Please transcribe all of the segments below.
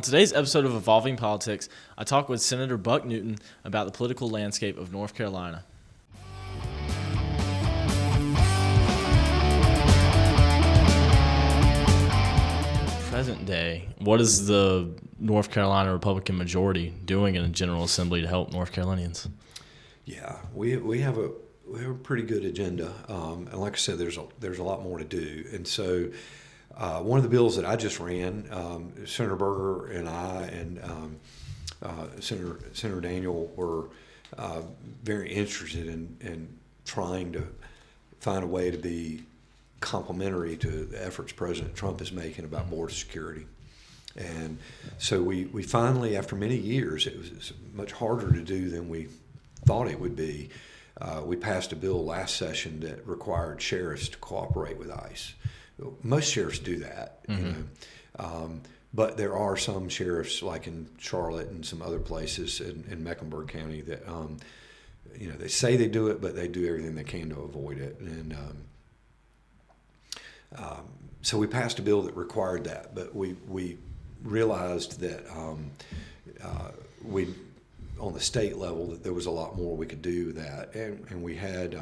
today's episode of Evolving Politics, I talk with Senator Buck Newton about the political landscape of North Carolina. Present day, what is the North Carolina Republican majority doing in the General Assembly to help North Carolinians? Yeah, we have a pretty good agenda, and like I said, there's a lot more to do. And so, one of the bills that I just ran, Senator Berger and I and Senator Daniel were very interested in trying to find a way to be complementary to the efforts President Trump is making about border security. And so we finally, after many years, it was much harder to do than we thought it would be. We passed a bill last session that required sheriffs to cooperate with ICE. Most sheriffs do that, but there are some sheriffs, like in Charlotte and some other places in Mecklenburg County, that they say they do it, but they do everything they can to avoid it. And so we passed a bill that required that, but we realized that on the state level that there was a lot more we could do with that, and we had.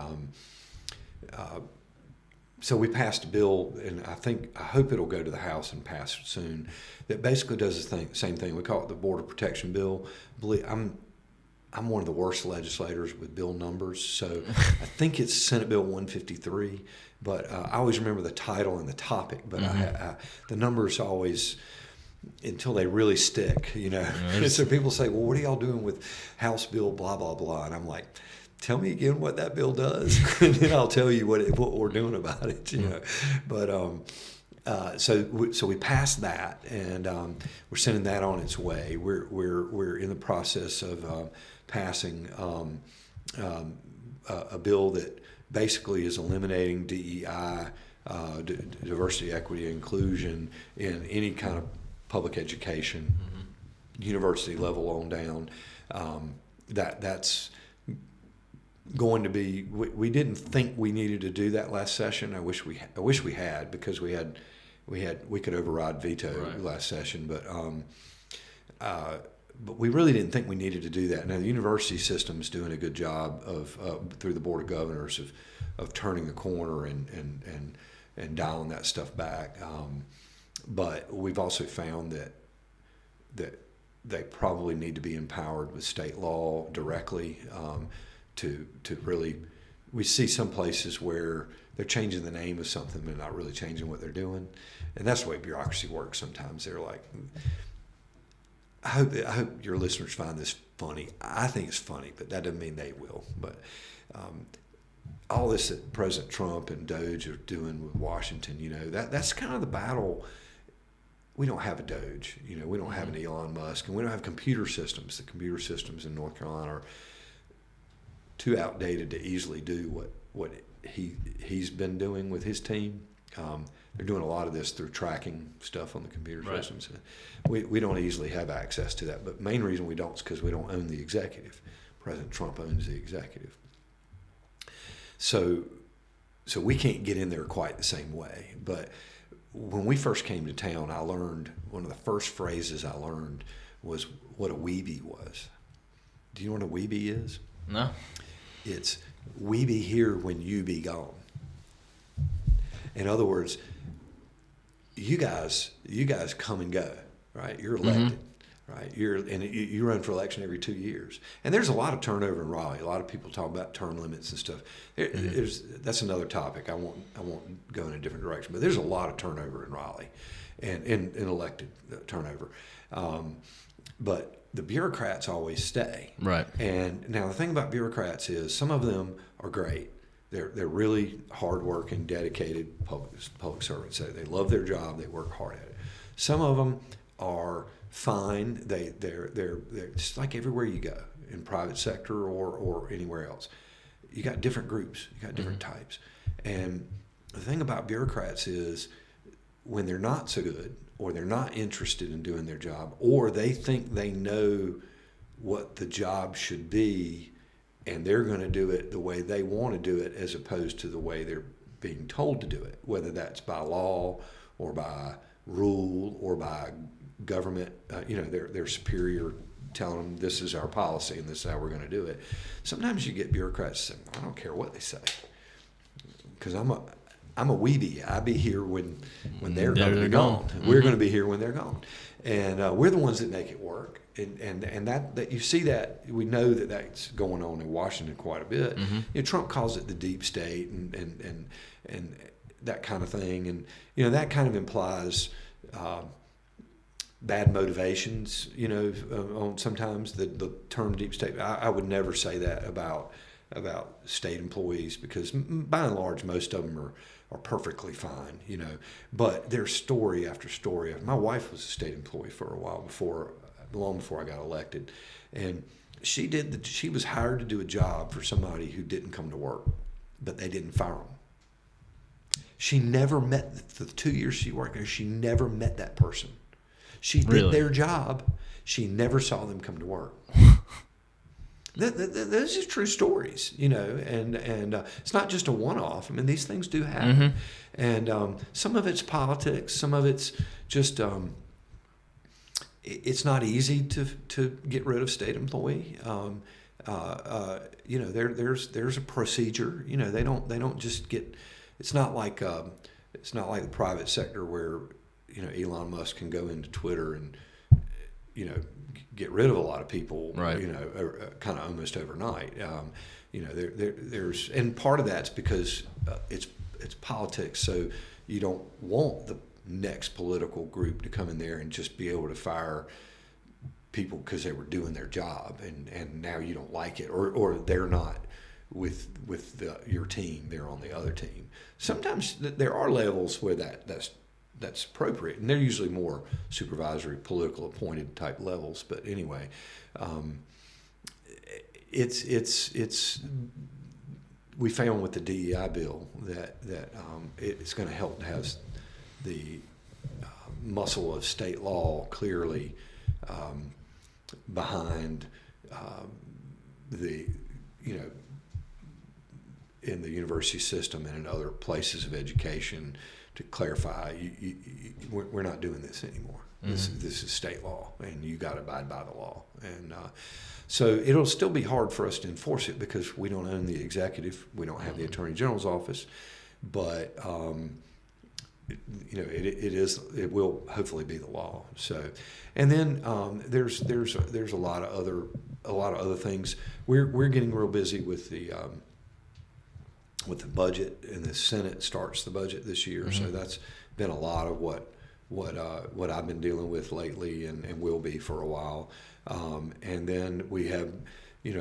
So we passed a bill, and I hope it'll go to the House and pass soon, that basically does the same thing. We call it the Border Protection Bill. I'm one of the worst legislators with bill numbers, so I think it's Senate Bill 153, but I always remember the title and the topic, but the numbers always, until they really stick, So people say, well, what are y'all doing with House Bill blah, blah, blah, and I'm like, tell me again what that bill does, and then I'll tell you what we're doing about it, But so we passed that, and we're sending that on its way. We're in the process of passing a bill that basically is eliminating DEI, diversity, equity, and inclusion in any kind of public education, university level on down. That's going to be. We didn't think we needed to do that last session. I wish we had, because we could override veto last session, but we really didn't think we needed to do that. Now the university system is doing a good job of through the Board of Governors of turning the corner and dialing that stuff back. But we've also found that they probably need to be empowered with state law directly. To really, we see some places where they're changing the name of something but not really changing what they're doing, and that's the way bureaucracy works. Sometimes they're like, I hope your listeners find this funny. I think it's funny, but that doesn't mean they will. But all this that President Trump and Doge are doing with Washington, that's kind of the battle. We don't have a Doge, we don't have an Elon Musk, and we don't have computer systems. The computer systems in North Carolina are too outdated to easily do what he's been doing with his team. They're doing a lot of this through tracking stuff on the computer systems. We don't easily have access to that, but the main reason we don't is because we don't own the executive. President Trump owns the executive. So we can't get in there quite the same way. But when we first came to town, I learned, one of the first phrases I learned was what a weebie was. Do you know what a weebie is? No. It's we be here when you be gone. In other words, you guys come and go, right? You're elected, right? You run for election every 2 years, and there's a lot of turnover in Raleigh. A lot of people talk about term limits and stuff. That's another topic. I won't go in a different direction, but there's a lot of turnover in Raleigh, and in elected turnover. But the bureaucrats always stay. Right. And now the thing about bureaucrats is some of them are great. They're really hardworking, dedicated public servants. They love their job. They work hard at it. Some of them are fine. They're just like everywhere you go in private sector or anywhere else. You got different groups. You got different types. And the thing about bureaucrats is when they're not so good, or they're not interested in doing their job, or they think they know what the job should be, and they're going to do it the way they want to do it as opposed to the way they're being told to do it, whether that's by law or by rule or by government, their superior telling them this is our policy and this is how we're going to do it. Sometimes you get bureaucrats saying, I don't care what they say, because I'm a weebie. I be here when they're going to be gone. Mm-hmm. We're going to be here when they're gone, and we're the ones that make it work. And that you see that, we know that that's going on in Washington quite a bit. Mm-hmm. Trump calls it the deep state and that kind of thing, and that kind of implies bad motivations. On sometimes the term deep state. I would never say that about state employees, because by and large most of them are perfectly fine. But there's story after story. My wife was a state employee for a while long before I got elected, and she was hired to do a job for somebody who didn't come to work, but they didn't fire them. She never met, the 2 years she worked there, she never met that person. She did their job. She never saw them come to work. Those are true stories, and it's not just a one-off. I mean, these things do happen, and some of it's politics, some of it's just it's not easy to get rid of state employee. There's a procedure. They don't just get. It's not like the private sector where Elon Musk can go into Twitter and get rid of a lot of people. Right. Kind of almost overnight. There's, and part of that's because it's politics. So you don't want the next political group to come in there and just be able to fire people because they were doing their job, and now you don't like it, or they're not with your team, they're on the other team. Sometimes there are levels where that's appropriate, and they're usually more supervisory, political appointed type levels. But anyway, it's we found with the DEI bill that it's going to help to have the muscle of state law clearly behind in the university system and in other places of education, to clarify we're not doing this anymore. Mm-hmm. This is state law, and you got to abide by the law. And so it'll still be hard for us to enforce it because we don't own the executive, we don't have the Attorney General's office, but it will hopefully be the law. So, and then there's a lot of other things. We're getting real busy with the budget, and the Senate starts the budget this year. Mm-hmm. So that's been a lot of what I've been dealing with lately, and will be for a while. And then we have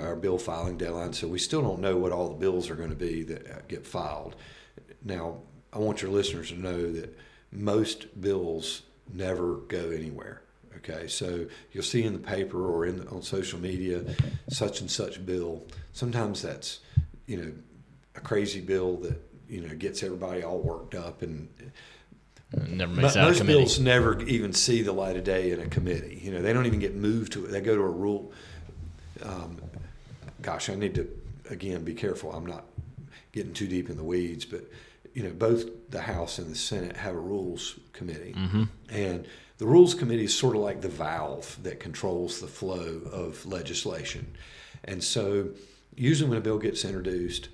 our bill filing deadline. So we still don't know what all the bills are going to be that get filed. Now, I want your listeners to know that most bills never go anywhere. Okay, so you'll see in the paper or on social media, such and such bill. Sometimes that's a crazy bill that gets everybody all worked up, and never makes out of committee. Most bills never even see the light of day in a committee. They don't even get moved to it. They go to a rule. I need to again be careful. I'm not getting too deep in the weeds, but both the House and the Senate have a rules committee. Mm-hmm. And the rules committee is sort of like the valve that controls the flow of legislation. And so usually when a bill gets introduced,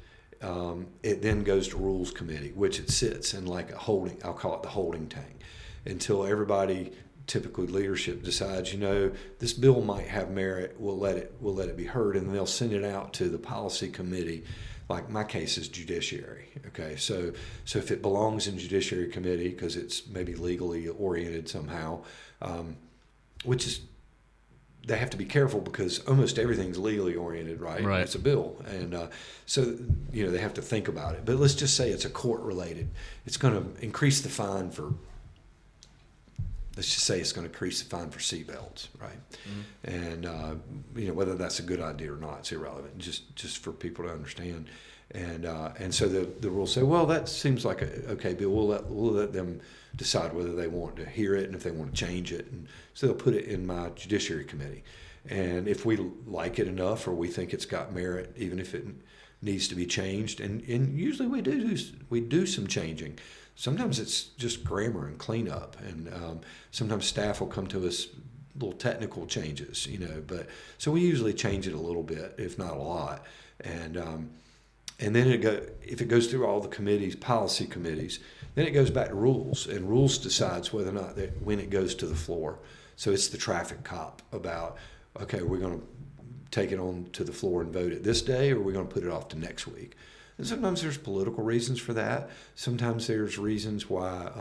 it then goes to rules committee, which it sits in like I'll call it the holding tank, until everybody, typically leadership, decides, this bill might have merit, we'll let it be heard, and then they'll send it out to the policy committee. Like my case is judiciary. Okay, so if it belongs in judiciary committee because it's maybe legally oriented somehow, which is, they have to be careful because almost everything's legally oriented, right? Right. It's a bill, and so they have to think about it. But let's just say it's a court related. It's going to increase the fine for. Let's just say it's going to increase the fine for seatbelts, right? Mm-hmm. And whether that's a good idea or not, it's irrelevant. Just for people to understand, and so the rules say, well, that seems like a okay bill. We'll let them decide whether they want to hear it and if they want to change it, and so they'll put it in my judiciary committee. And if we like it enough or we think it's got merit, even if it needs to be changed, and usually we do some changing. Sometimes it's just grammar and cleanup, and sometimes staff will come to us little technical changes, but so we usually change it a little bit, if not a lot, and then if it goes through all the committees, policy committees, then it goes back to rules, and rules decides whether or not when it goes to the floor. So it's the traffic cop about, okay, we're going to take it on to the floor and vote it this day, or we're going to put it off to next week. And sometimes there's political reasons for that. Sometimes there's reasons why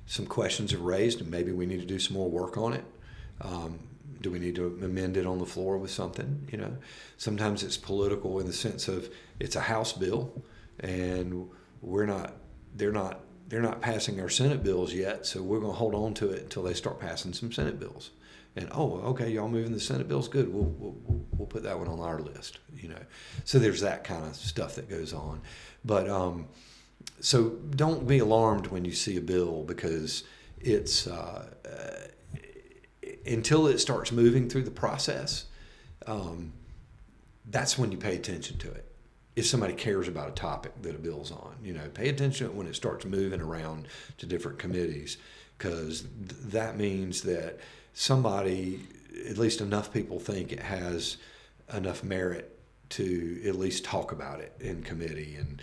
some questions are raised, and maybe we need to do some more work on it. Do we need to amend it on the floor with something? Sometimes it's political in the sense of it's a House bill, and they're not passing our Senate bills yet, so we're going to hold on to it until they start passing some Senate bills. And okay, y'all moving the Senate bills, good. We'll put that one on our list. So there's that kind of stuff that goes on, but so don't be alarmed when you see a bill, because it's until it starts moving through the process, that's when you pay attention to it. If somebody cares about a topic that a bill's on, pay attention to it when it starts moving around to different committees, because that means that somebody, at least enough people, think it has enough merit to at least talk about it in committee, and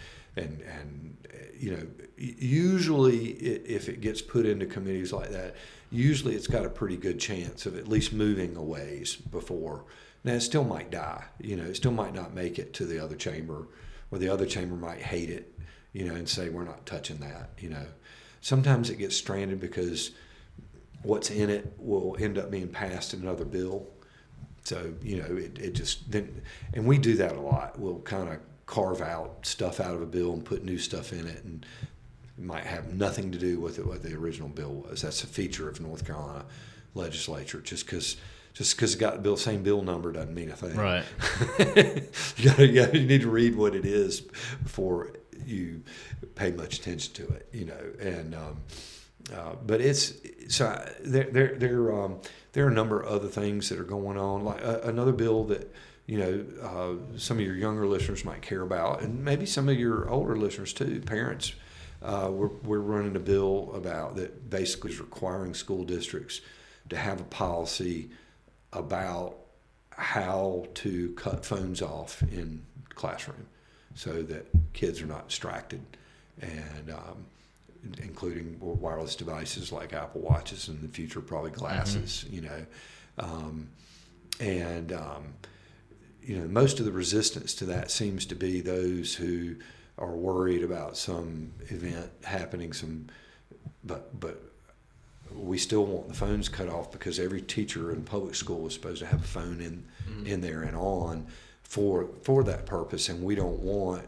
usually if it gets put into committees like that, usually it's got a pretty good chance of at least moving a ways before. Now, it still might die. It still might not make it to the other chamber, or the other chamber might hate it, and say, we're not touching that. Sometimes it gets stranded because what's in it will end up being passed in another bill. So, it just, then, and we do that a lot. We'll kind of carve out stuff out of a bill and put new stuff in it, and it might have nothing to do with what the original bill was. That's a feature of North Carolina legislature. Just because it got the same bill number doesn't mean a thing. Right. you need to read what it is before you pay much attention to it. And but it's so there are a number of other things that are going on, like another bill that some of your younger listeners might care about, and maybe some of your older listeners too, parents. We're running a bill about that basically is requiring school districts to have a policy about how to cut phones off in classroom so that kids are not distracted, and including wireless devices like Apple Watches, and in the future probably glasses. Most of the resistance to that seems to be those who are worried about some event happening, but we still want the phones cut off, because every teacher in public school is supposed to have a phone in there and on for that purpose, and we don't want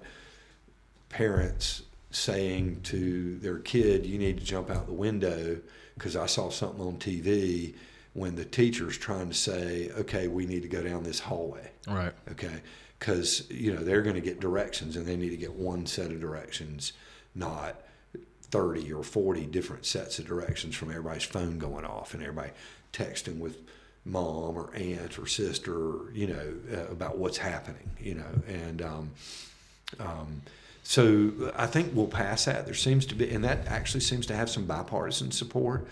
parents saying to their kid, you need to jump out the window because I saw something on TV, when the teacher's trying to say, okay, we need to go down this hallway. Right. Okay. Because, they're going to get directions, and they need to get one set of directions, not 30 or 40 different sets of directions from everybody's phone going off and everybody texting with mom or aunt or sister, about what's happening, and so I think we'll pass that. There seems to be, and that actually seems to have some bipartisan support.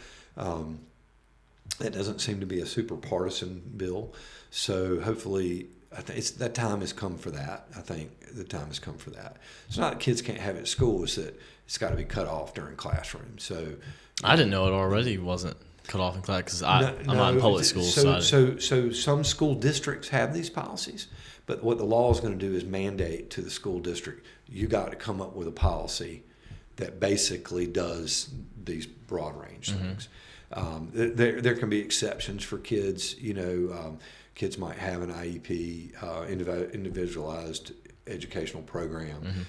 That doesn't seem to be a super partisan bill. So hopefully, I think that time has come for that. I think the time has come for that. It's not that kids can't have it at school. It's that it's got to be cut off during classroom. So I didn't know it already wasn't cut off in class, because I'm not in public school. So some school districts have these policies, but what the law is going to do is mandate to the school district, you got to come up with a policy that basically does these broad range things. There can be exceptions for kids. Kids might have an IEP, individualized educational program,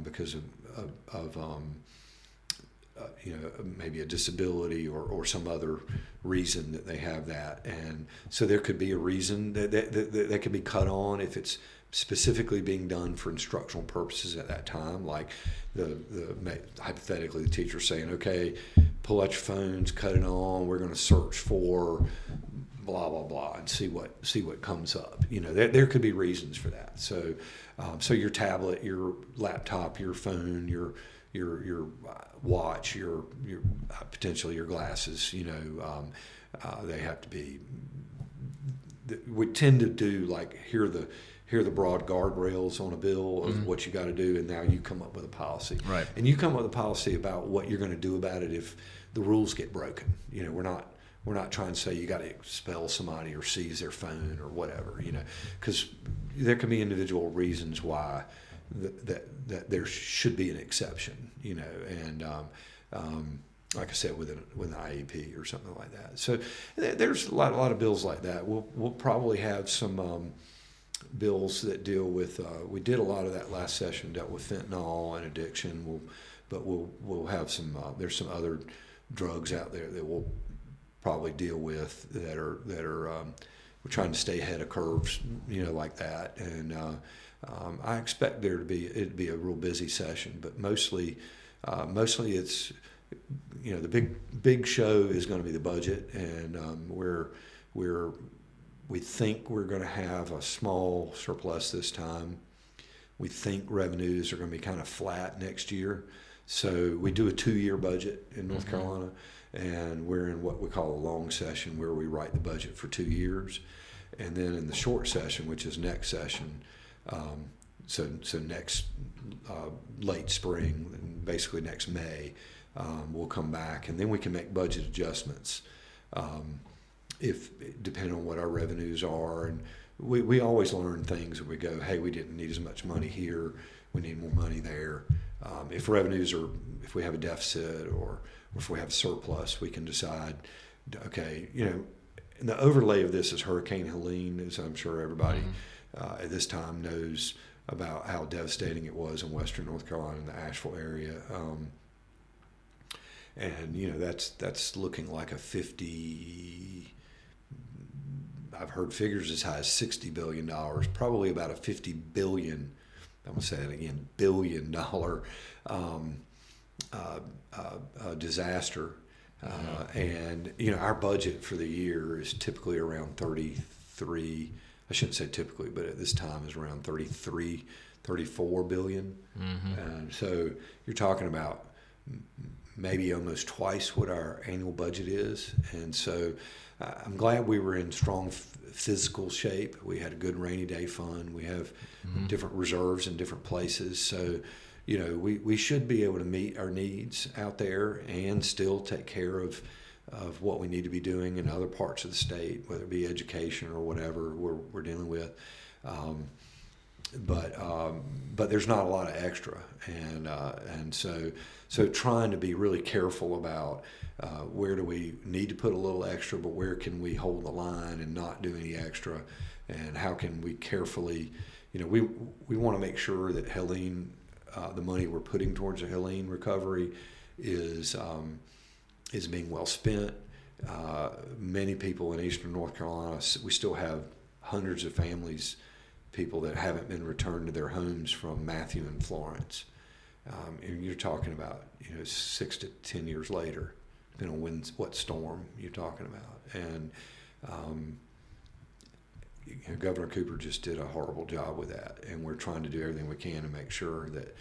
because of maybe a disability or some other reason that they have that, and so there could be a reason that could be cut on if it's specifically being done for instructional purposes at that time, like hypothetically the teacher saying, okay, pull out your phones, cut it on, we're going to search for blah blah blah, and see what comes up. There could be reasons for that. So so your tablet, your laptop, your phone, your watch, your potentially your glasses, they have to be. We tend to do like here are the broad guardrails on a bill of what you got to do, and now you come up with a policy. Right. And you come up with a policy about what you're going to do about it if the rules get broken. We're not trying to say you got to expel somebody or seize their phone or whatever. Because there can be individual reasons why that there should be an exception. And like I said, with an IEP or something like that. So there's a lot of bills like that. We'll probably have some bills that deal with. We did a lot of that last session, dealt with fentanyl and addiction. We'll have some. There's some other drugs out there that we'll probably deal with that are. We're trying to stay ahead of curves, like that. And I expect it'd be a real busy session, but mostly it's. The big show is going to be the budget, and we think we're going to have a small surplus this time. We think revenues are going to be kind of flat next year. So we do a 2-year budget in North Carolina, and we're in what we call a long session where we write the budget for 2 years. And then in the short session, which is next session, so next late spring, basically next May, we'll come back, and then we can make budget adjustments if depending on what our revenues are. And we always learn things where we go, hey, we didn't need as much money here, we need more money there. If if we have a deficit or if we have surplus, we can decide, okay, and the overlay of this is Hurricane Helene, as I'm sure everybody at this time knows about how devastating it was in western North Carolina in the Asheville area. And that's looking like a 50. I've heard figures as high as $60 billion, probably about a $50 billion. I'm gonna say it again, $billion disaster. And our budget for the year is typically around 33. I shouldn't say typically, but at this time is around 33, 34 billion. And so you're talking about maybe almost twice what our annual budget is. And so I'm glad we were in strong physical shape. We had a good rainy day fund. We have different reserves in different places. So, we should be able to meet our needs out there and still take care of what we need to be doing in other parts of the state, whether it be education or whatever we're dealing with. But there's not a lot of extra, and so trying to be really careful about where do we need to put a little extra, but where can we hold the line and not do any extra, and how can we carefully, we want to make sure that Helene, the money we're putting towards the Helene recovery is being well spent. Many people in eastern North Carolina, we still have hundreds of families, people that haven't been returned to their homes from Matthew and Florence. And you're talking about 6 to 10 years later, depending on what storm you're talking about. And Governor Cooper just did a horrible job with that, and we're trying to do everything we can to make sure that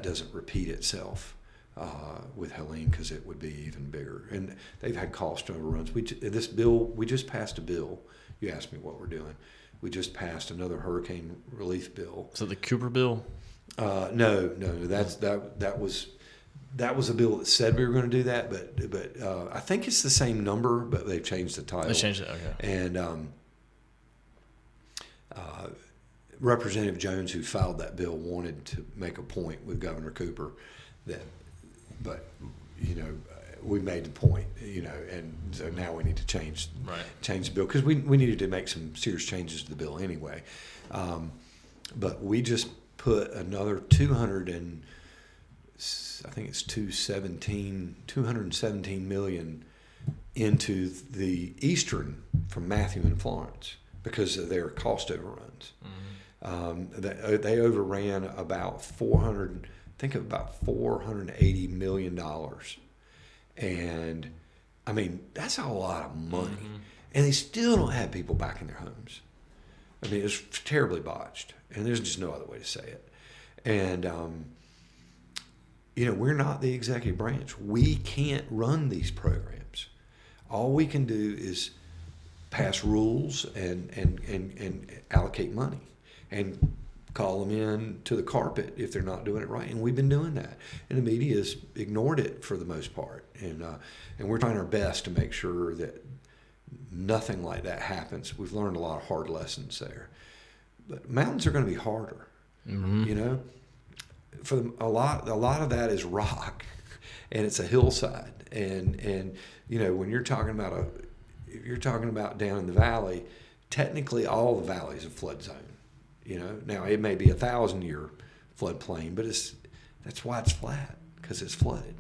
doesn't repeat itself with Helene, because it would be even bigger. And they've had cost overruns. We just passed a bill. You asked me what we're doing. We just passed another hurricane relief bill. So the Cooper bill? No. That was a bill that said we were going to do that, but I think it's the same number, but they've changed the title. They changed it, okay. And Representative Jones, who filed that bill, wanted to make a point with Governor Cooper but we made the point, and so now we need to change the bill, because we needed to make some serious changes to the bill anyway. But we just put another 217 million into the eastern from Matthew and Florence because of their cost overruns. They overran about $480 million. And I mean, that's a lot of money. and they still don't have people back in their homes. I mean, it's terribly botched, and there's just no other way to say it. And we're not the executive branch. We can't run these programs. All we can do is pass rules and allocate money and call them in to the carpet if they're not doing it right. And we've been doing that. And the media has ignored it for the most part. And we're trying our best to make sure that nothing like that happens. We've learned a lot of hard lessons there. But mountains are going to be harder. Mm-hmm. A lot of that is rock, and it's a hillside. And when you're talking about down in the valley, technically all the valley is a flood zone. Now it may be 1,000-year floodplain, but that's why it's flat, because it's flooded.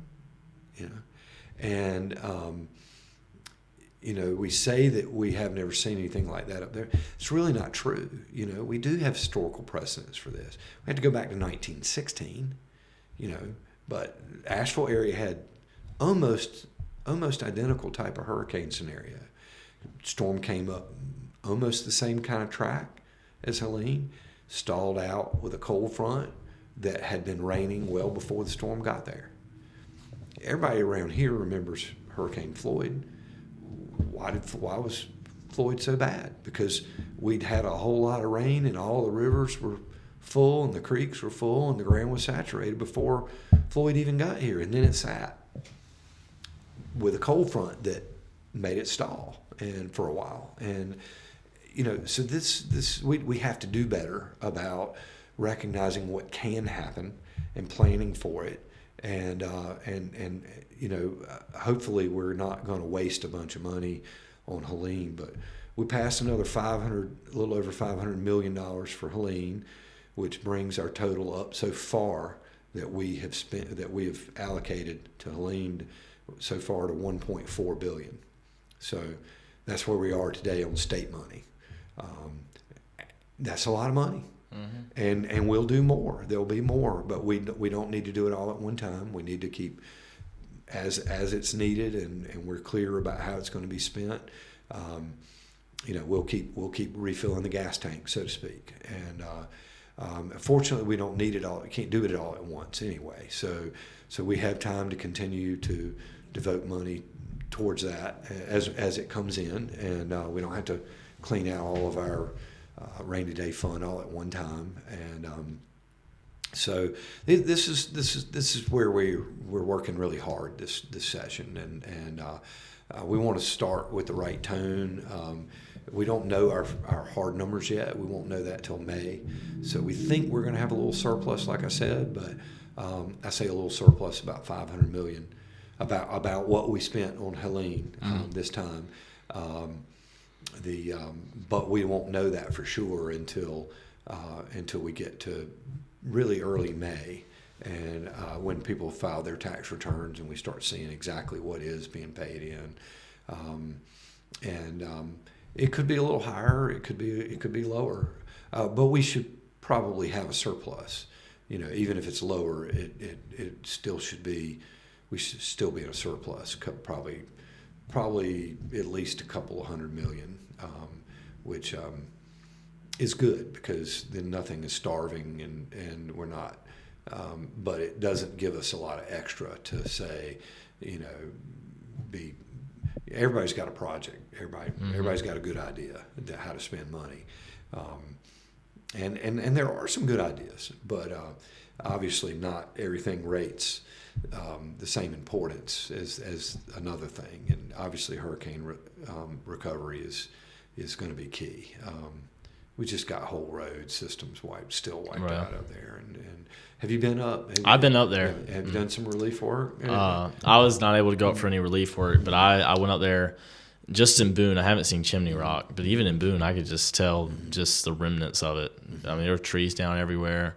And we say that we have never seen anything like that up there. It's really not true. We do have historical precedents for this. We had to go back to 1916. But Asheville area had almost identical type of hurricane scenario. Storm came up almost the same kind of track as Helene, stalled out with a cold front that had been raining well before the storm got there. Everybody around here remembers Hurricane Floyd. Why was Floyd so bad? Because we'd had a whole lot of rain and all the rivers were full and the creeks were full and the ground was saturated before Floyd even got here. And then it sat with a cold front that made it stall and for a while. And so we have to do better about recognizing what can happen and planning for it, and hopefully we're not going to waste a bunch of money on Helene. But we passed a little over $500 million for Helene, which brings our total up so far that we have allocated to Helene so far to $1.4 billion. So that's where we are today on state money. That's a lot of money, and we'll do more. There'll be more, but we don't need to do it all at one time. We need to keep as it's needed, and we're clear about how it's going to be spent. We'll keep refilling the gas tank, so to speak. And fortunately, we don't need it all. We can't do it all at once anyway. So we have time to continue to devote money towards that as it comes in, and we don't have to clean out all of our rainy day fund all at one time. And so this is where we're working really hard this session, and we want to start with the right tone. We don't know our hard numbers yet. We won't know that till May. So we think we're going to have a little surplus, like I said, but I say a little surplus, about $500 million, about what we spent on Helene this time. But we won't know that for sure until we get to really early May, and when people file their tax returns and we start seeing exactly what is being paid in. It could be a little higher, it could be lower, but we should probably have a surplus. Even if it's lower, it still should be. We should still be in a surplus, probably at least a couple of $100 million, which is good, because then nothing is starving and we're not. But it doesn't give us a lot of extra to say, everybody's got a project. Everybody's got a good idea how to spend money. And there are some good ideas, but obviously not everything rates the same importance as another thing. And obviously hurricane recovery is going to be key. We just got whole road systems wiped right out up there. And have you been up? I've been up there. Have you done some relief work? I was not able to go up for any relief work, but I went up there just in Boone. I haven't seen Chimney Rock, but even in Boone, I could just tell just the remnants of it. I mean, there were trees down everywhere.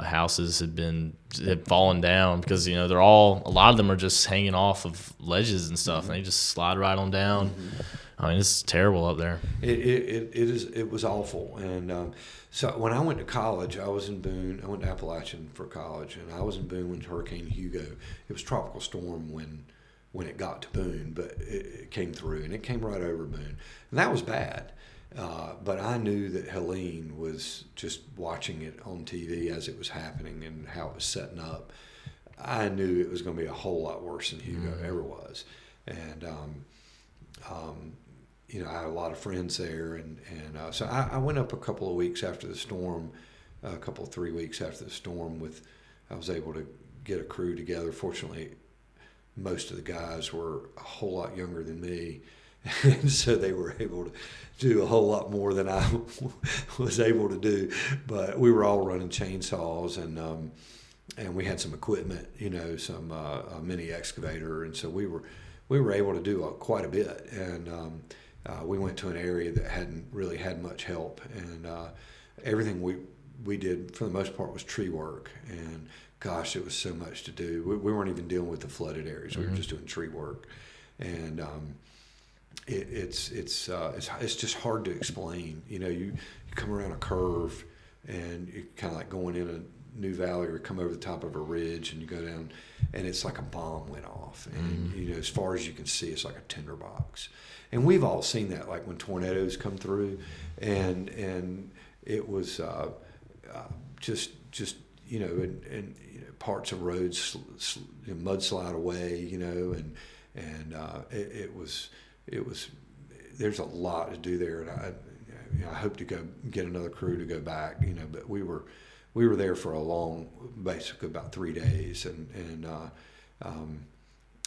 Houses had fallen down because, a lot of them are just hanging off of ledges and stuff, and they just slide right on down. I mean, it's terrible up there. It was awful. And so when I went to college, I was in Boone. I went to Appalachian for college, and I was in Boone when Hurricane Hugo. It was tropical storm when when it got to Boone, but it came through, and it came right over Boone. And that was bad. But I knew that Helene was just watching it on TV as it was happening and how it was setting up. I knew it was going to be a whole lot worse than Hugo ever was. And, I had a lot of friends there. And so I went up a couple of weeks after the storm, 3 weeks after the storm I was able to get a crew together. Fortunately, most of the guys were a whole lot younger than me. And so they were able to do a whole lot more than I was able to do. But we were all running chainsaws, and we had some equipment, some a mini excavator, and so we were able to do quite a bit. And we went to an area that hadn't really had much help, and everything we did for the most part was tree work. And gosh, it was so much to do. We weren't even dealing with the flooded areas. We were just doing tree work, and it's just hard to explain. You come around a curve, and you're kind of like going in a new valley, or come over the top of a ridge, and you go down, and it's like a bomb went off. And as far as you can see, it's like a tinderbox. And we've all seen that, like when tornadoes come through, and it was just and parts of roads mudslide away, and it was. There's a lot to do there, and I hope to go get another crew to go back, but we were there for basically about 3 days, and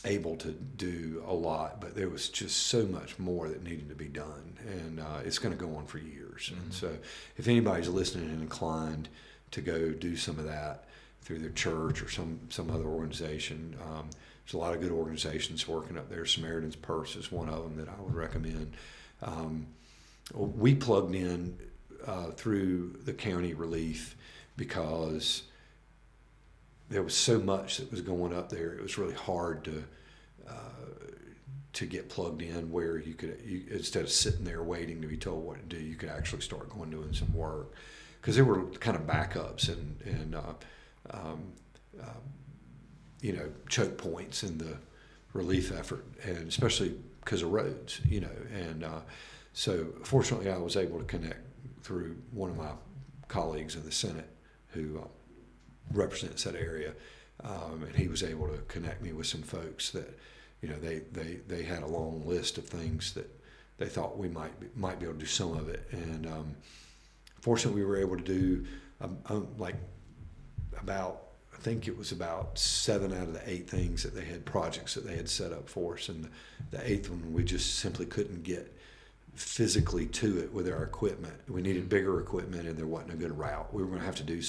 able to do a lot, but there was just so much more that needed to be done, and it's going to go on for years. And so if anybody's listening and inclined to go do some of that through their church or some other organization, there's a lot of good organizations working up there. Samaritan's Purse is one of them that I would recommend. We plugged in through the county relief because there was so much that was going up there. It was really hard to get plugged in where you instead of sitting there waiting to be told what to do, you could actually start going doing some work, because there were kind of backups and choke points in the relief effort, and especially because of roads, and so fortunately I was able to connect through one of my colleagues in the Senate who represents that area, and he was able to connect me with some folks that they had a long list of things that they thought we might be able to do some of it, and fortunately we were able to do I think it was about 7 out of the 8 things that they had, projects that they had set up for us, and the 8th one we just simply couldn't get physically to it with our equipment. We needed bigger equipment, and there wasn't a good route. We were going to have to do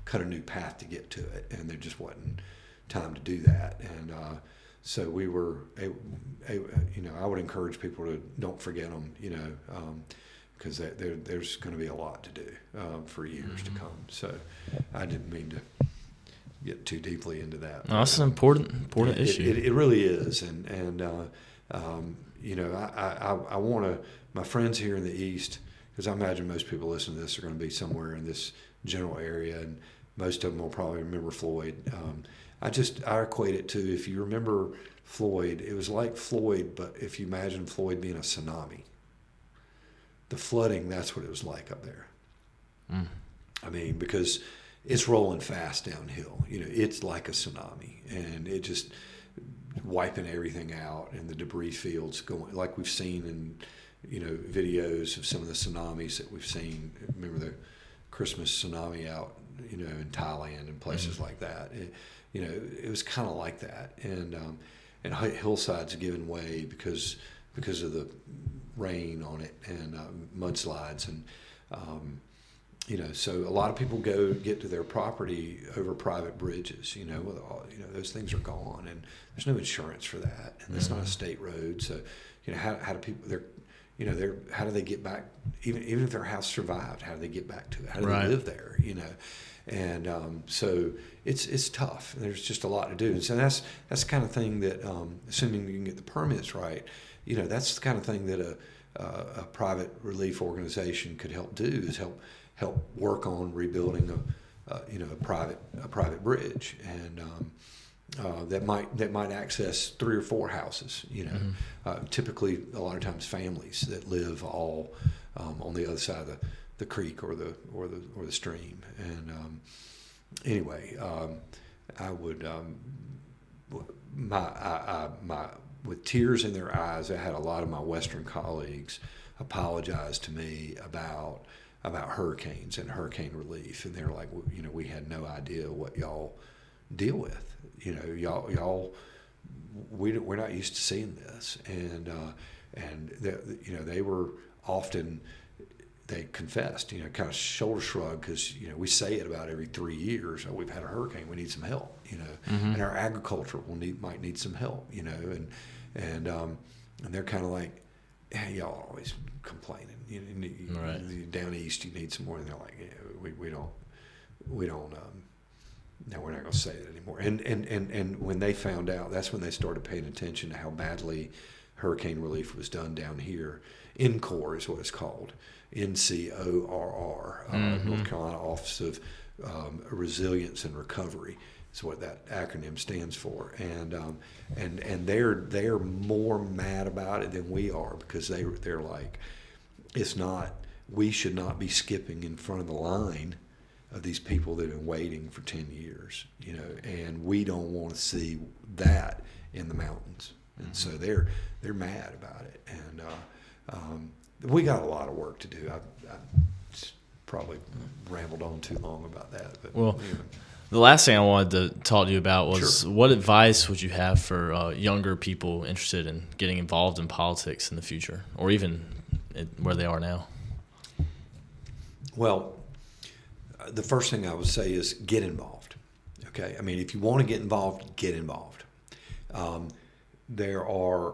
cut a new path to get to it, and there just wasn't time to do that. And so we were, I would encourage people to don't forget them, because there's going to be a lot to do for years to come. So I didn't mean to get too deeply into that. No, that's an important issue. It really is, and I want to, my friends here in the East, because I imagine most people listening to this are going to be somewhere in this general area, and most of them will probably remember Floyd. I equate it to, if you remember Floyd, it was like Floyd, but if you imagine Floyd being a tsunami. The flooding, that's what it was like up there. I mean, because it's rolling fast downhill. It's like a tsunami, and it just wiping everything out, and the debris fields going, like we've seen in, videos of some of the tsunamis that we've seen. Remember the Christmas tsunami out, in Thailand and places like that. It was kind of like that, and hillsides giving way because of the rain on it, and mudslides, and so a lot of people get to their property over private bridges. Those things are gone, and there's no insurance for that, and it's not a state road. So, how do people how do they get back? Even if their house survived, how do they get back to it? How do they live there? And so it's tough. There's just a lot to do, and so that's the kind of thing that, assuming you can get the permits right, that's the kind of thing that a private relief organization could help do, is help work on rebuilding a private bridge, that might access 3 or 4 houses. Typically a lot of times families that live all on the other side of the creek or the stream. And anyway, I would with tears in their eyes, I had a lot of my Western colleagues apologize to me about hurricanes and hurricane relief, and they're like, well, we had no idea what y'all deal with. Y'all we're not used to seeing this, and they were often, they confessed, kind of shoulder shrug, because we say it about every 3 years. Oh, we've had a hurricane, we need some help, and our agriculture might need some help, and they're kind of like, hey, y'all always complaining, right. Down east you need some more, and they're like, yeah, we don't. No, we're not going to say it anymore. And when they found out, that's when they started paying attention to how badly hurricane relief was done down here. NCORR is what it's called, NCORR, North Carolina Office of Resilience and Recovery is what that acronym stands for. And they're more mad about it than we are, because they're like, we should not be skipping in front of the line of these people that have been waiting for 10 years, and we don't want to see that in the mountains. And so they're mad about it. And we got a lot of work to do. I probably rambled on too long about that. But, well, the last thing I wanted to talk to you about was, sure, what advice would you have for younger people interested in getting involved in politics in the future, or even where they are now? Well, the first thing I would say is get involved. Okay, I mean, if you want to get involved, get involved. There are,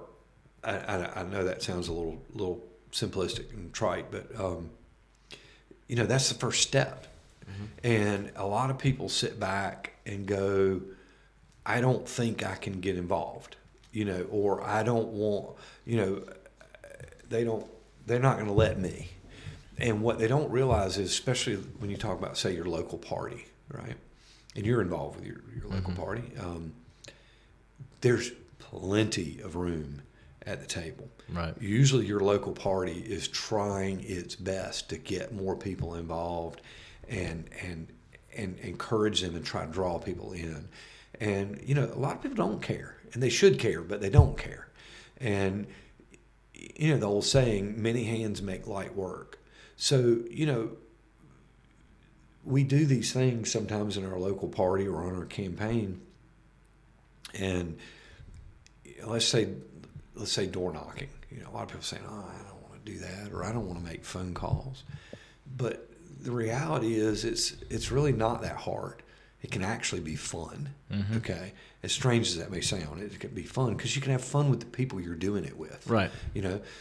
I know that sounds a little simplistic and trite, but that's the first step. Mm-hmm. And a lot of people sit back and go, I don't think I can get involved, or I don't want, they're not going to let me. And what they don't realize is, especially when you talk about, say, your local party, right? And you're involved with your local mm-hmm. party, there's plenty of room at the table. Right. Usually your local party is trying its best to get more people involved and encourage them and try to draw people in. And, a lot of people don't care, and they should care, but they don't care. And, the old saying, many hands make light work. So, we do these things sometimes in our local party or on our campaign, and let's say door knocking. A lot of people saying, oh, I don't want to do that, or I don't want to make phone calls. But the reality is it's really not that hard. It can actually be fun, mm-hmm. okay? As strange as that may sound, it can be fun because you can have fun with the people you're doing it with. Right.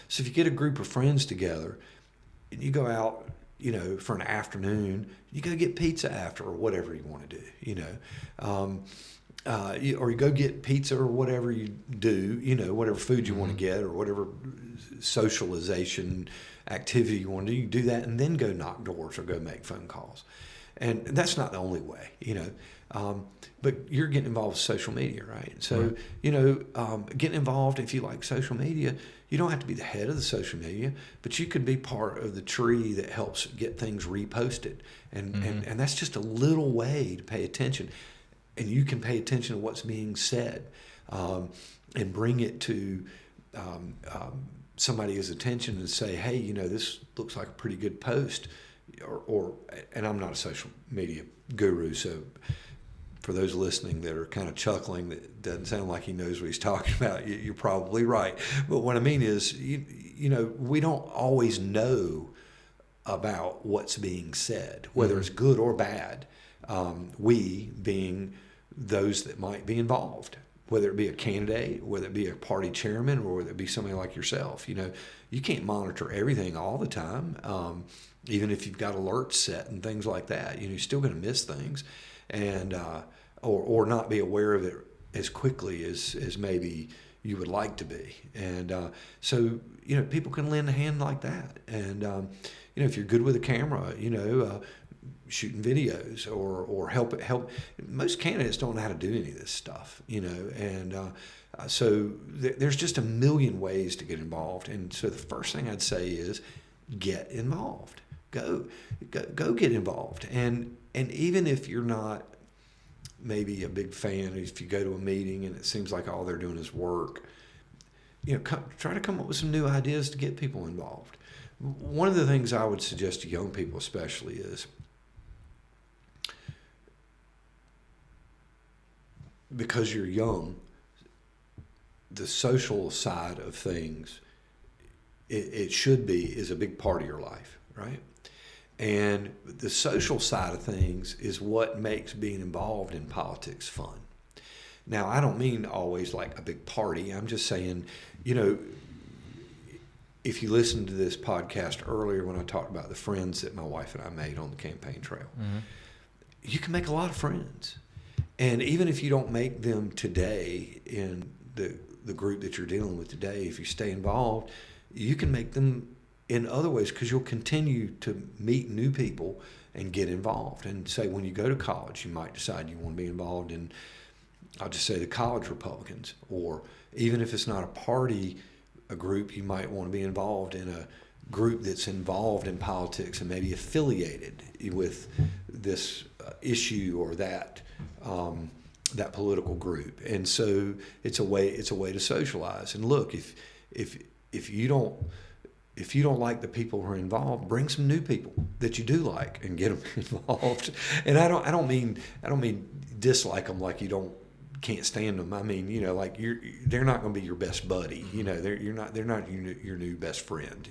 So if you get a group of friends together, and you go out, for an afternoon, you go get pizza after, or whatever you want to do, or you go get pizza or whatever you do, whatever food you mm-hmm. want to get, or whatever socialization activity you want to do, you do that, and then go knock doors or go make phone calls. And that's not the only way, but you're getting involved with social media, right? So, right. Getting involved, if you like social media, you don't have to be the head of the social media, but you could be part of the tree that helps get things reposted. And, mm-hmm. and that's just a little way to pay attention. And you can pay attention to what's being said and bring it to somebody's attention and say, hey, this looks like a pretty good post. And I'm not a social media guru, so for those listening that are kind of chuckling, that doesn't sound like he knows what he's talking about, you're probably right. But what I mean is, we don't always know about what's being said, whether mm-hmm. it's good or bad. We being those that might be involved, whether it be a candidate, whether it be a party chairman, or whether it be somebody like yourself. You can't monitor everything all the time. Even if you've got alerts set and things like that, you're still going to miss things, and or not be aware of it as quickly as maybe you would like to be. And so people can lend a hand like that. And if you're good with a camera, shooting videos or help. Most candidates don't know how to do any of this stuff, and so there's just a million ways to get involved. And so the first thing I'd say is get involved. Go get involved. And even if you're not maybe a big fan, if you go to a meeting and it seems like all they're doing is work, try to come up with some new ideas to get people involved. One of the things I would suggest to young people especially is, because you're young, the social side of things, it should be, is a big part of your life, right? And the social side of things is what makes being involved in politics fun. Now, I don't mean always like a big party. I'm just saying, if you listened to this podcast earlier when I talked about the friends that my wife and I made on the campaign trail, you can make a lot of friends. And even if you don't make them today in the group that you're dealing with today, if you stay involved, you can make them in other ways, because you'll continue to meet new people and get involved. And say when you go to college, you might decide you want to be involved in, I'll just say, the college Republicans, or even if it's not a party, a group, you might want to be involved in a group that's involved in politics and maybe affiliated with this issue or that political group. And so it's a way to socialize. And look, if you don't like the people who are involved, bring some new people that you do like and get them involved. And I don't mean dislike them like you can't stand them. I mean, like they're not going to be your best buddy. They're not your new best friend.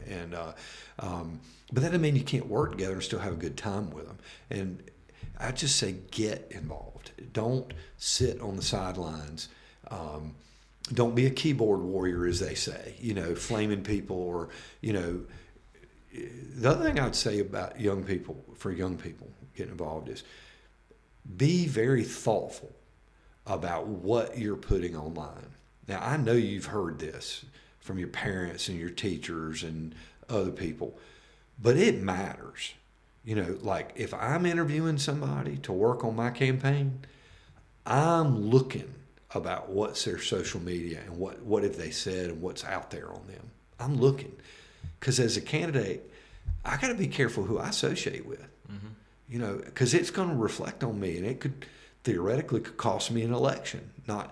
And but that doesn't mean you can't work together and still have a good time with them. And I just say get involved. Don't sit on the sidelines. Don't be a keyboard warrior, as they say, flaming people or, the other thing I'd say about young people getting involved is be very thoughtful about what you're putting online. Now, I know you've heard this from your parents and your teachers and other people, but it matters. Like if I'm interviewing somebody to work on my campaign, I'm looking about what's their social media and what have they said and what's out there on them. I'm looking, because as a candidate, I got to be careful who I associate with, because it's going to reflect on me, and it could theoretically cost me an election. Not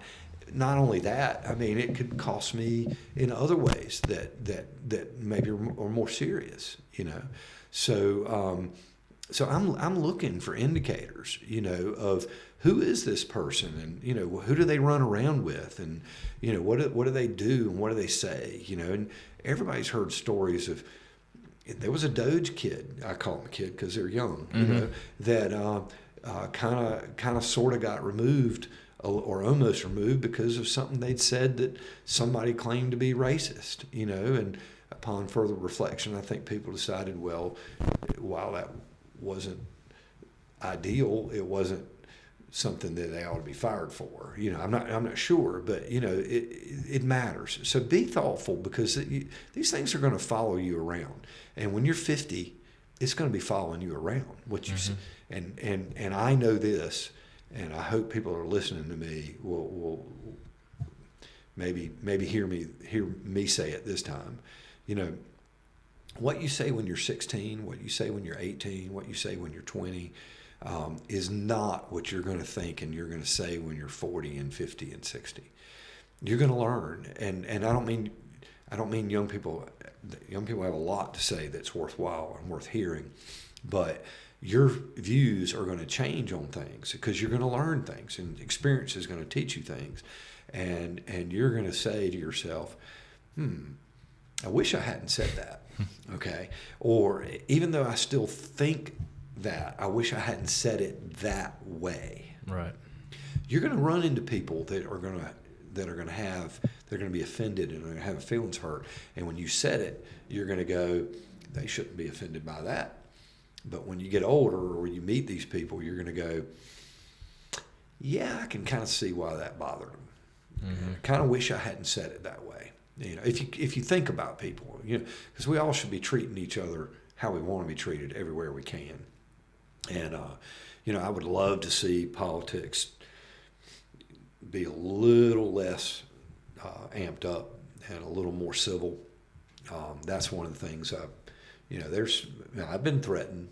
only that, I mean, it could cost me in other ways that maybe are more serious. So I'm looking for indicators, of who is this person, and who do they run around with, and what do they do and what do they say, and everybody's heard stories of. There was a Doge kid, I call him a kid because they're young, that kind of sort of got removed or almost removed because of something they'd said that somebody claimed to be racist, and upon further reflection, I think people decided, well, while that wasn't ideal, it wasn't something that they ought to be fired for. I'm not sure, but it matters. So be thoughtful, because these things are going to follow you around, and when you're 50, it's going to be following you around. What you say, and I know this, and I hope people are listening to me will maybe hear me say it this time. What you say when you're 16, what you say when you're 18, what you say when you're 20, is not what you're going to think and you're going to say when you're 40 and 50 and 60. You're going to learn, and I don't mean young people. Young people have a lot to say that's worthwhile and worth hearing, but your views are going to change on things because you're going to learn things, and experience is going to teach you things, and you're going to say to yourself, I wish I hadn't said that. Okay, or even though I still think that, I wish I hadn't said it that way. Right. You're going to run into people that are going to be offended and are going to have feelings hurt. And when you said it, you're going to go, they shouldn't be offended by that. But when you get older or you meet these people, you're going to go, yeah, I can kind of see why that bothered them. I kind of wish I hadn't said it that way. If you think about people, because we all should be treating each other how we want to be treated everywhere we can. And I would love to see politics be a little less amped up and a little more civil. That's one of the things I've been threatened.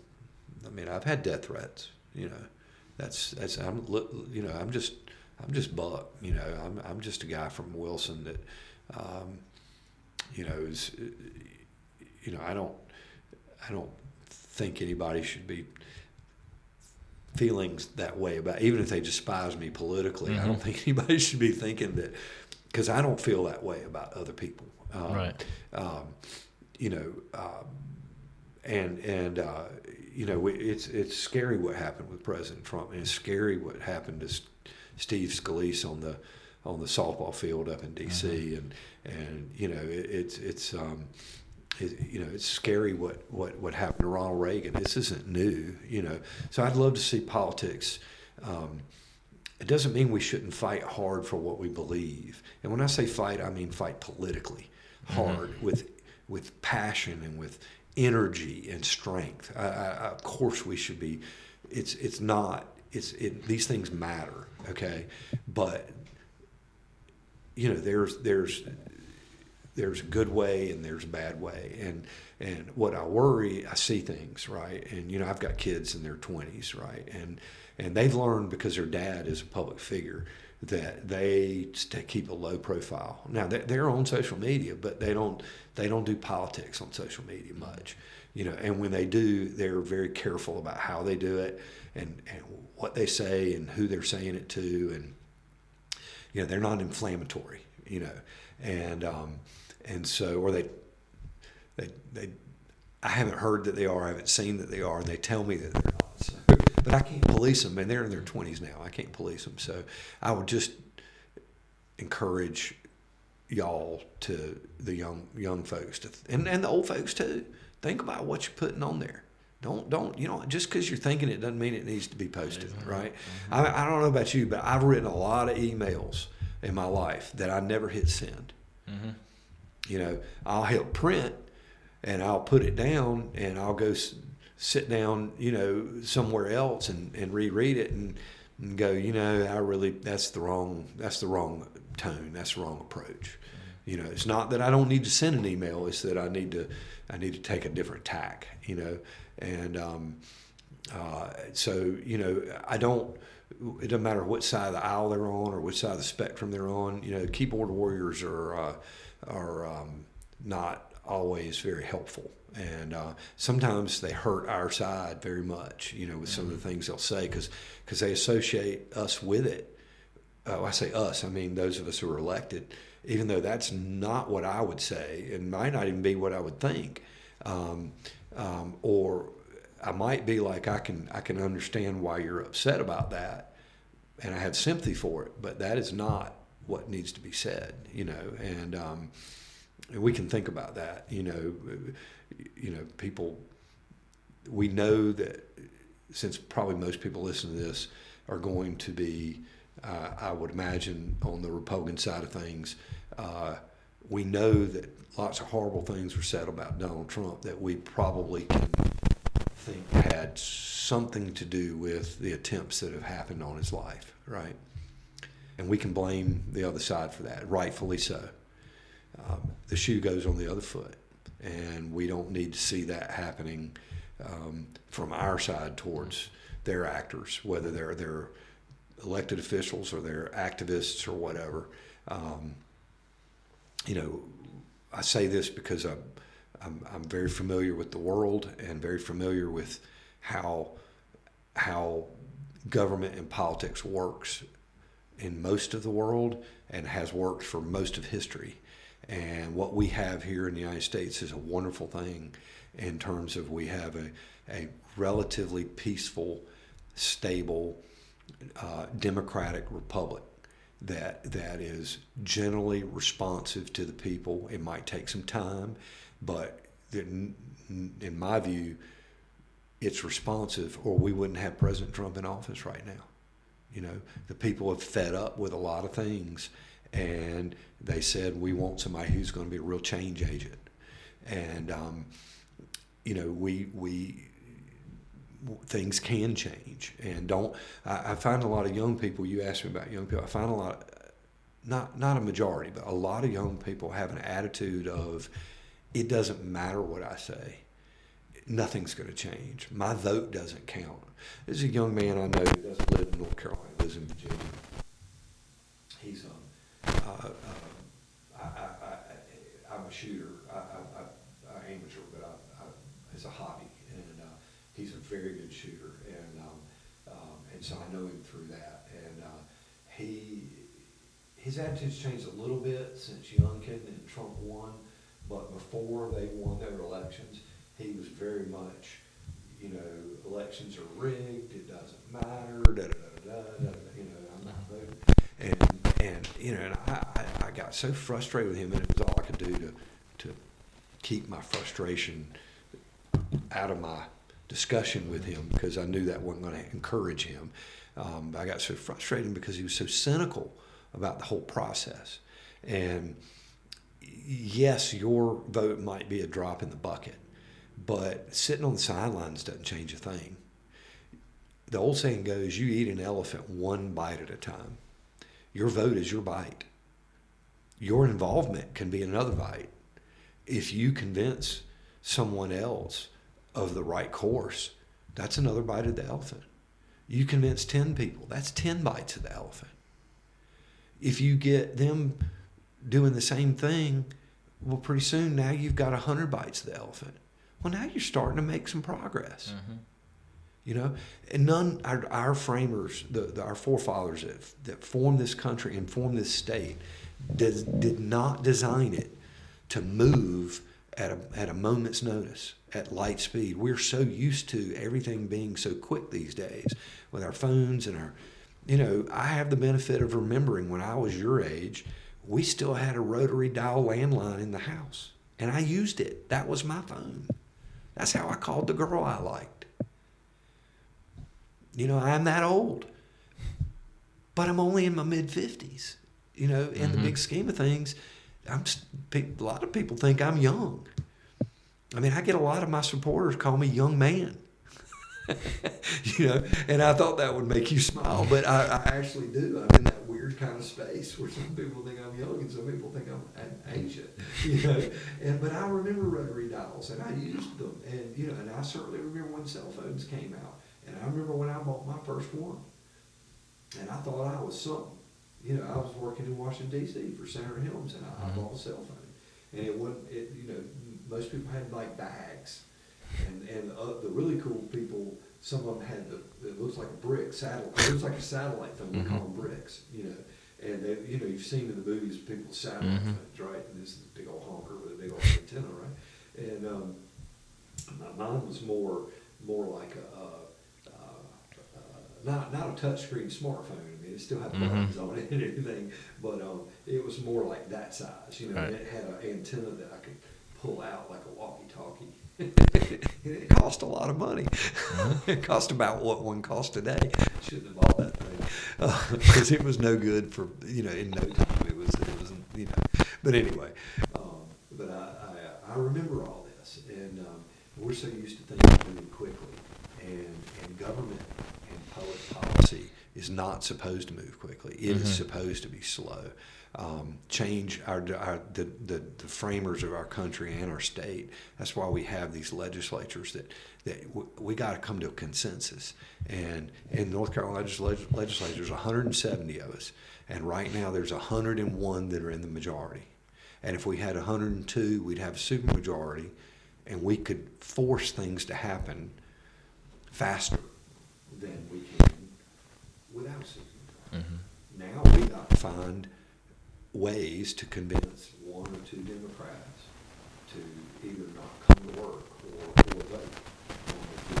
I mean, I've had death threats. I'm just Buck. I'm just a guy from Wilson that, is, I don't think anybody should be feeling that way about, even if they despise me politically. I don't think anybody should be thinking that, because I don't feel that way about other people. Right. It's scary what happened with President Trump, and it's scary what happened to Steve Scalise on the softball field up in D.C. It's scary what happened to Ronald Reagan. This isn't new, So I'd love to see politics. It doesn't mean we shouldn't fight hard for what we believe, and when I say fight, I mean fight politically hard with passion and with energy and strength. Of course, we should be. These things matter, okay? But there's a good way and there's a bad way, and what I worry, I see things, right, and I've got kids in their 20s, right, and they've learned because their dad is a public figure that they keep a low profile. Now they're on social media, but they don't do politics on social media much, and when they do, they're very careful about how they do it and what they say and who they're saying it to, and they're not inflammatory, and so, or they I haven't heard that they are, I haven't seen that they are, and they tell me that they're not. So, but I can't police them, and they're in their 20s now. I can't police them. So I would just encourage y'all, to the young folks, and the old folks too, think about what you're putting on there. Don't just because you're thinking it doesn't mean it needs to be posted, right? I don't know about you, but I've written a lot of emails in my life that I never hit send. I'll hit print and I'll put it down and I'll go sit down, somewhere else and reread it and go, that's the wrong tone, that's the wrong approach. It's not that I don't need to send an email; it's that I need to take a different tack. And so I don't. It doesn't matter what side of the aisle they're on or which side of the spectrum they're on. Keyboard warriors are not always very helpful, and sometimes they hurt our side very much. With some of the things they'll say because they associate us with it. I say us, I mean those of us who are elected, even though that's not what I would say and might not even be what I would think. Or I might be like, I can understand why you're upset about that, and I have sympathy for it, but that is not what needs to be said, and we can think about that, people, we know that since probably most people listening to this are going to be, I would imagine, on the Republican side of things, we know that lots of horrible things were said about Donald Trump that we probably can think had something to do with the attempts that have happened on his life, right? And we can blame the other side for that, rightfully so. The shoe goes on the other foot, and we don't need to see that happening from our side towards their actors, whether they're elected officials or they're activists or whatever. I say this because I'm very familiar with the world and very familiar with how government and politics works in most of the world and has worked for most of history. And what we have here in the United States is a wonderful thing in terms of we have a relatively peaceful, stable, democratic republic that is generally responsive to the people. It might take some time, but in my view, it's responsive, or we wouldn't have President Trump in office right now. The people have fed up with a lot of things, and they said, we want somebody who's going to be a real change agent. And, things can change. And I find a lot of young people, you asked me about young people, I find a lot, not a majority, but a lot of young people have an attitude of, it doesn't matter what I say. Nothing's going to change. My vote doesn't count. There's a young man I know who doesn't live in North Carolina, lives in Virginia. He's I'm a shooter. I amateur, but it's a hobby, and he's a very good shooter, and so I know him through that. And his attitude's changed a little bit since Youngkin and Trump won, but before they won their elections, he was very much, elections are rigged. It doesn't matter. I'm not voting. And I got so frustrated with him, and it was all I could do to keep my frustration out of my discussion with him, because I knew that wasn't going to encourage him. I got so frustrated because he was so cynical about the whole process. And yes, your vote might be a drop in the bucket, but sitting on the sidelines doesn't change a thing. The old saying goes, you eat an elephant one bite at a time. Your vote is your bite. Your involvement can be another bite. If you convince someone else of the right course, that's another bite of the elephant. You convince 10 people, that's 10 bites of the elephant. If you get them doing the same thing, well, pretty soon now you've got 100 bites of the elephant. Well, now you're starting to make some progress. Mm-hmm. And our framers, our forefathers that formed this country and formed this state, did not design it to move at a moment's notice, at light speed. We're so used to everything being so quick these days with our phones and our, I have the benefit of remembering when I was your age, we still had a rotary dial landline in the house, and I used it. That was my phone. That's how I called the girl I liked. I'm that old, but I'm only in my mid-50s. In the big scheme of things, a lot of people think I'm young. I mean, I get a lot of my supporters call me young man. And I thought that would make you smile, but I actually do. I'm in that weird kind of space where some people think I'm young and some people think I'm ancient. But I remember rotary dials, and I used them, and I certainly remember when cell phones came out, and I remember when I bought my first one, and I thought I was something. I was working in Washington D.C. for Senator Helms, and I bought a cell phone, and it wasn't. Most people had like bags. And the really cool people, some of them had it looks like a brick satellite. It looks like a satellite phone. We call them bricks, And they, you've seen in the movies people's satellite phones, right? And this is a big old honker with a big old antenna, right? And mine was more like not a touchscreen smartphone. I mean, it still had buttons on it and everything, but it was more like that size. Right. And it had an antenna that I could pull out like a walkie-talkie. It cost a lot of money. It cost about what one costs today. Shouldn't have bought that thing because it was no good for in no time. It wasn't. But anyway, but I remember all this, and we're so used to things moving quickly, and government and public policy is not supposed to move quickly. It is supposed to be slow. Change the framers of our country and our state. That's why we have these legislatures that we got to come to a consensus. And in North Carolina legislature, there's 170 of us, and right now there's 101 that are in the majority. And if we had 102, we'd have a supermajority, and we could force things to happen faster than we can without supermajority. Now we got to find ways to convince one or two Democrats to either not come to work or vote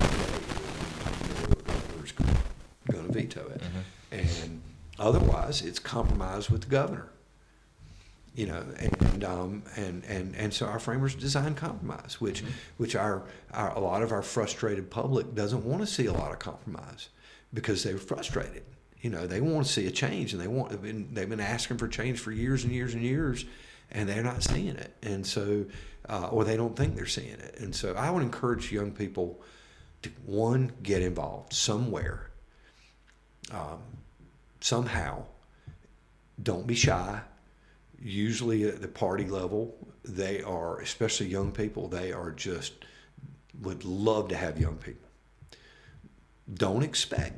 on the governor's going to veto it. And otherwise, it's compromise with the governor. And so our framers designed compromise, which a lot of our frustrated public doesn't want to see a lot of compromise because they're frustrated. They want to see a change, and they've been asking for change for years and years and years, and they're not seeing it. And so, or they don't think they're seeing it. And so I would encourage young people to get involved somewhere, somehow. Don't be shy. Usually at the party level, they are, especially young people, they are just would love to have young people. Don't expect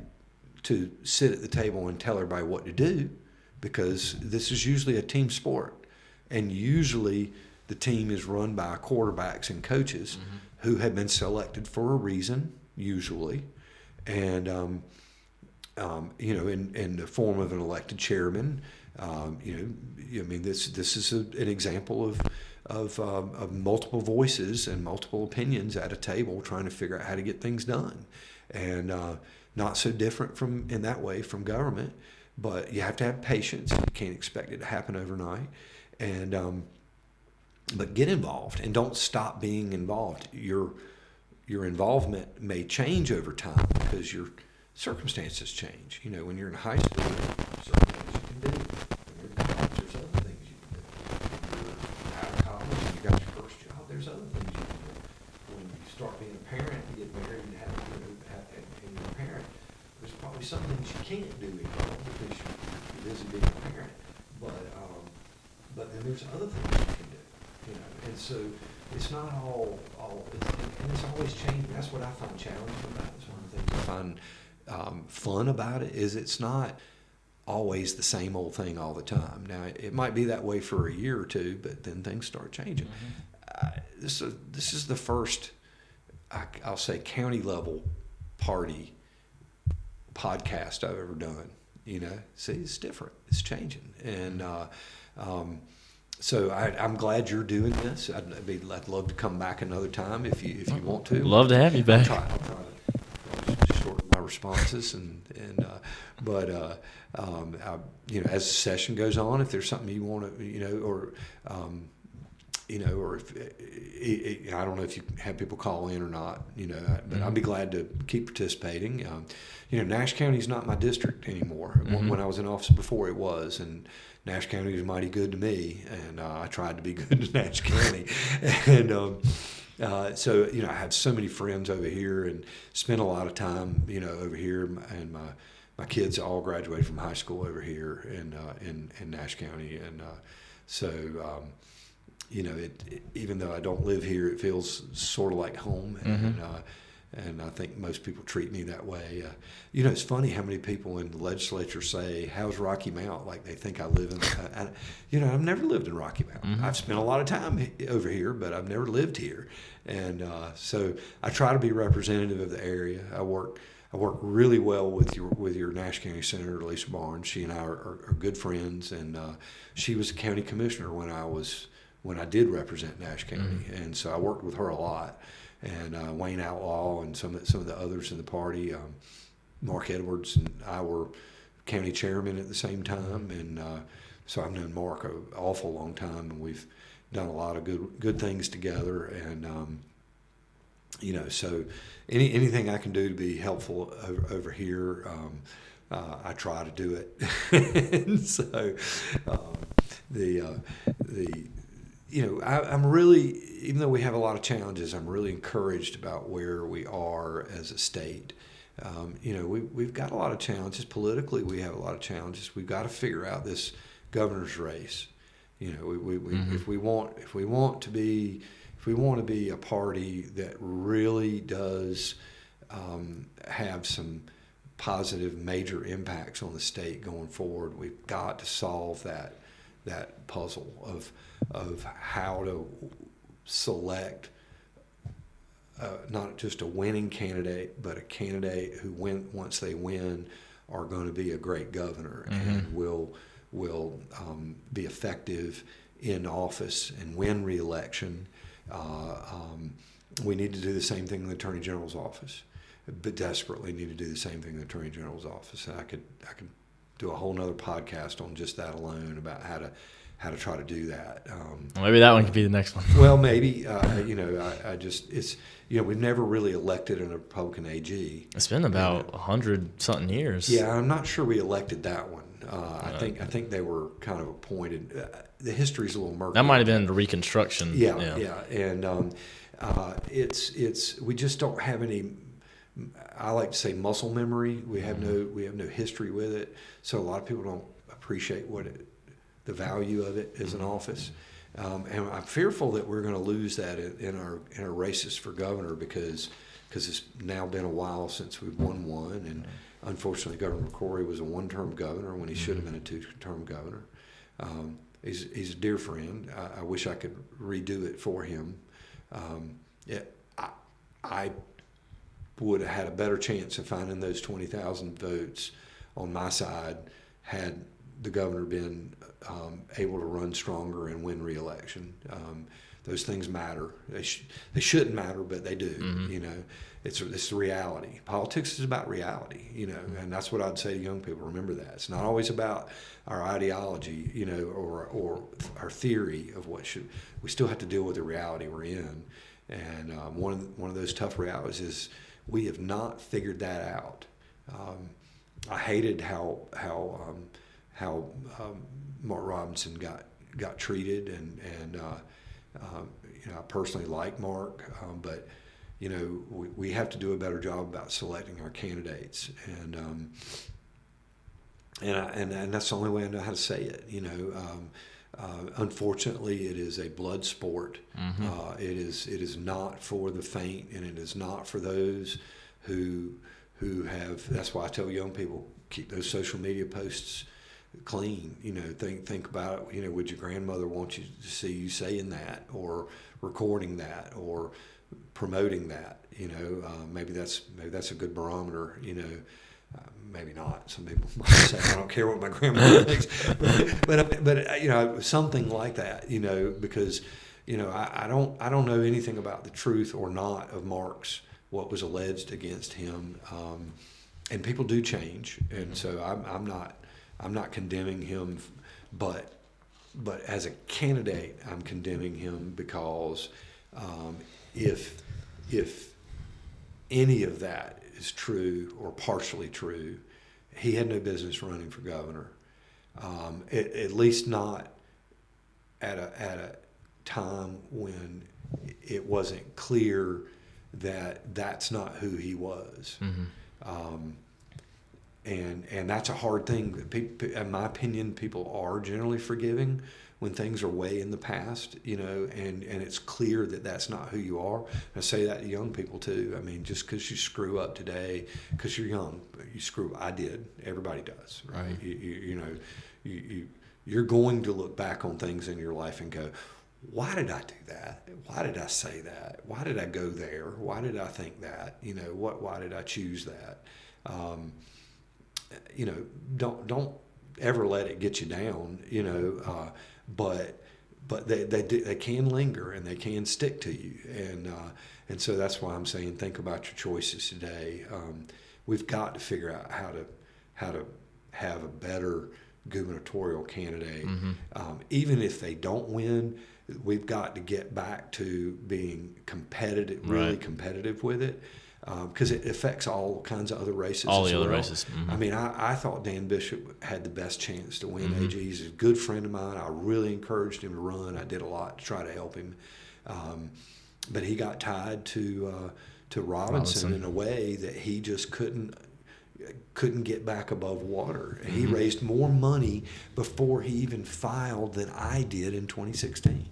to sit at the table and tell everybody what to do, because this is usually a team sport. And usually the team is run by quarterbacks and coaches who have been selected for a reason, usually. And, in the form of an elected chairman. This is an example of multiple voices and multiple opinions at a table trying to figure out how to get things done, and not so different in that way from government. But you have to have patience. You can't expect it to happen overnight, and but get involved and don't stop being involved. Your involvement may change over time because your circumstances change. When you're in high school, certain things you can do. When you're in college, there's other things you can do. When you're out of college and you got your first job, there's other things you can do. When you start being a parent, you get married and and you're a parent, there's probably some things you can't do anymore because you're busy being a parent. But then there's other things you can do. And so it's not all and it's always changing. That's what I find challenging about it. It's one of the things I find fun about it is it's not always the same old thing all the time. Now, it might be that way for a year or two, but then things start changing. This is the first, I'll say, county level party podcast I've ever done. See, it's different. It's changing, and so I'm glad you're doing this. I'd love to come back another time if you want to. Love to have you back. I'll try to shorten my responses, as the session goes on, if there's something you want to, or if I don't know if you have people call in or not, but I'd be glad to keep participating. Nash County is not my district anymore. When I was in office before, it was, and Nash County was mighty good to me, and I tried to be good to Nash County, and so I have so many friends over here, and spent a lot of time over here, and my kids all graduated from high school over here in Nash County, and even though I don't live here, it feels sort of like home, and I think most people treat me that way. It's funny how many people in the legislature say, "How's Rocky Mount?" Like they think I live in. I've never lived in Rocky Mount. I've spent a lot of time over here, but I've never lived here, and so I try to be representative of the area. I work really well with your Nash County Senator Lisa Barnes. She and I are good friends, and she was a county commissioner when I did represent Nash County, and so I worked with her a lot. And Wayne Outlaw and some of the others in the party, Mark Edwards and I were county chairman at the same time, and so I've known Mark an awful long time, and we've done a lot of good things together. And so anything I can do to be helpful over here, I try to do it. And so I'm really, even though we have a lot of challenges, I'm really encouraged about where we are as a state. We've got a lot of challenges politically. We have a lot of challenges. We've got to figure out this governor's race. If we want to be a party that really does have some positive major impacts on the state going forward, we've got to solve that puzzle of how to select not just a winning candidate, but a candidate who, once they win, are going to be a great governor and will be effective in office and win re-election. We need to do the same thing in the Attorney General's office, but desperately need to do the same thing in the Attorney General's office. And I could do a whole nother podcast on just that alone about how to try to do that. Maybe that one could be the next one. Well, maybe we've never really elected a Republican AG. It's been about 100-something years. Yeah, I'm not sure we elected that one. I think they were kind of appointed. The history's a little murky. That might have been the Reconstruction. Yeah, and we just don't have any I like to say muscle memory. We have no history with it, so a lot of people don't appreciate the value of it as an office. And I'm fearful that we're going to lose that in our races for governor because it's now been a while since we've won one, and unfortunately, Governor McCrory was a one-term governor when he should have been a two-term governor. He's a dear friend. I wish I could redo it for him. I would have had a better chance of finding those 20,000 votes on my side had the governor been able to run stronger and win re-election. Those things matter. They shouldn't matter, but they do. You know, it's the reality. Politics is about reality. You know, and that's what I'd say to young people. Remember that it's not always about our ideology, you know, or our theory of what should. We still have to deal with the reality we're in. And one of those tough realities is we have not figured that out. I hated how Mark Robinson got treated, and you know, I personally like Mark, but you know, we have to do a better job about selecting our candidates, and that's the only way I know how to say it. You know, unfortunately, it is a blood sport. It is not for the faint, and it is not for those who have. That's why I tell young people, keep those social media posts clean. You know, think about, you know, would your grandmother want you to see you saying that, or recording that, or promoting that? You know, maybe that's a good barometer. You know. Maybe not. Some people might say, I don't care what my grandmother thinks, but you know, something like that. You know, because you know, I don't know anything about the truth or not of Mark's, what was alleged against him, and people do change, and so I'm not condemning him, but as a candidate, I'm condemning him because if any of that is true or partially true, he had no business running for governor. At least not at a time when it wasn't clear that that's not who he was. And that's a hard thing. In my opinion, people are generally forgiving when things are way in the past, you know, and it's clear that that's not who you are. I say that to young people too. I mean, just because you screw up today, because you're young, you screw up. I did. Everybody does, right? You know, you're going to look back on things in your life and go, why did I do that? Why did I say that? Why did I go there? Why did I think that? You know, why did I choose that? You know, don't ever let it get you down, you know, but they can linger and they can stick to you, and so that's why I'm saying think about your choices today. We've got to figure out how to have a better gubernatorial candidate. Even if they don't win, we've got to get back to being competitive, really competitive with it. Because it affects all kinds of other races. All the other races. I mean, I thought Dan Bishop had the best chance to win AG. He's a good friend of mine. I really encouraged him to run. I did a lot to try to help him. But he got tied to Robinson in a way that he just couldn't get back above water. He raised more money before he even filed than I did in 2016.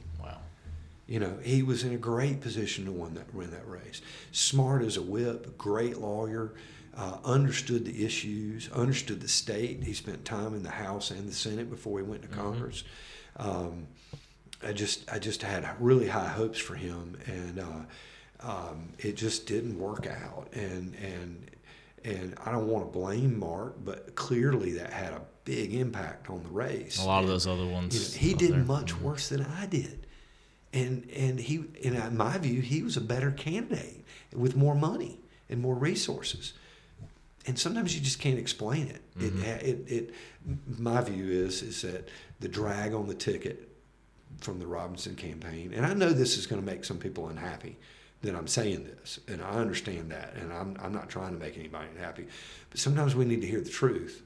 You know, he was in a great position to win that race. Smart as a whip, great lawyer, understood the issues, understood the state. He spent time in the House and the Senate before he went to Congress. I just had really high hopes for him, and it just didn't work out. And I don't want to blame Mark, but clearly that had a big impact on the race. A lot of those other ones. You know, he did much worse than I did. And he, in my view, he was a better candidate with more money and more resources. And sometimes you just can't explain it. My view is that the drag on the ticket from the Robinson campaign, and I know this is going to make some people unhappy that I'm saying this, and I understand that, and I'm not trying to make anybody unhappy, but sometimes we need to hear the truth.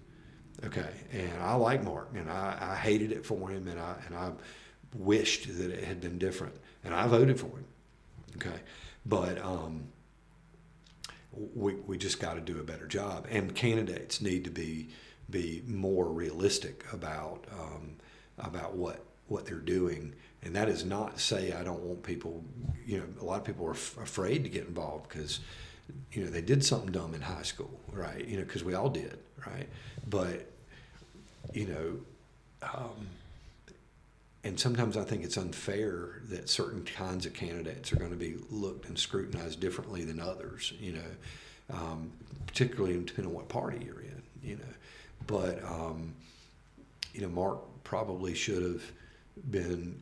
Okay, and I like Mark, and I hated it for him, and I wished that it had been different, and I voted for him. Okay, but we just got to do a better job, and candidates need to be more realistic about what they're doing. And that is not to say I don't want people. A lot of people are afraid to get involved because they did something dumb in high school, right? Because we all did, right? But and sometimes I think it's unfair that certain kinds of candidates are going to be looked and scrutinized differently than others, particularly depending on what party you're in, But, Mark probably should have been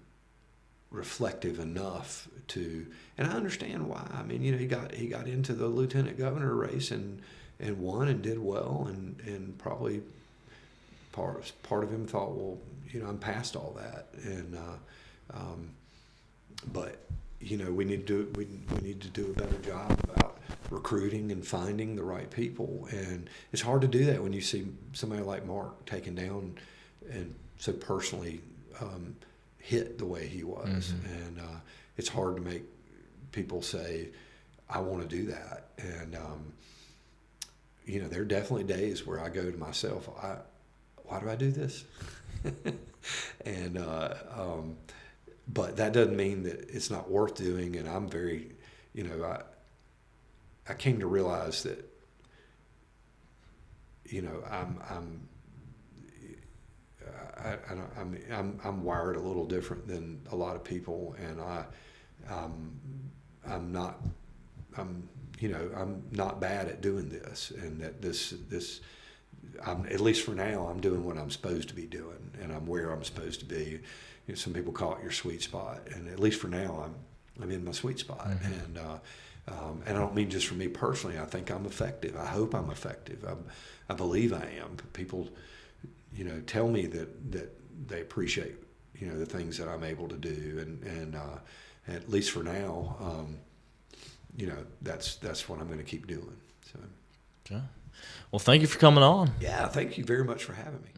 reflective enough to, and I understand why. I mean, he got into the lieutenant governor race and won and did well, and probably part of him thought, well, I'm past all that, and but we need to do a better job about recruiting and finding the right people, and it's hard to do that when you see somebody like Mark taken down and so personally hit the way he was, and it's hard to make people say, I want to do that, and there are definitely days where I go to myself, why do I do this? And but that doesn't mean that it's not worth doing. And I'm very, I came to realize that, I'm wired a little different than a lot of people, and I'm not bad at doing this, and that this. At least for now, I'm doing what I'm supposed to be doing, and I'm where I'm supposed to be. Some people call it your sweet spot, and at least for now, I'm in my sweet spot. And I don't mean just for me personally. I think I'm effective. I hope I'm effective. I believe I am. People, tell me that they appreciate the things that I'm able to do, and at least for now, that's what I'm going to keep doing. So. Okay. Well, thank you for coming on. Yeah, thank you very much for having me.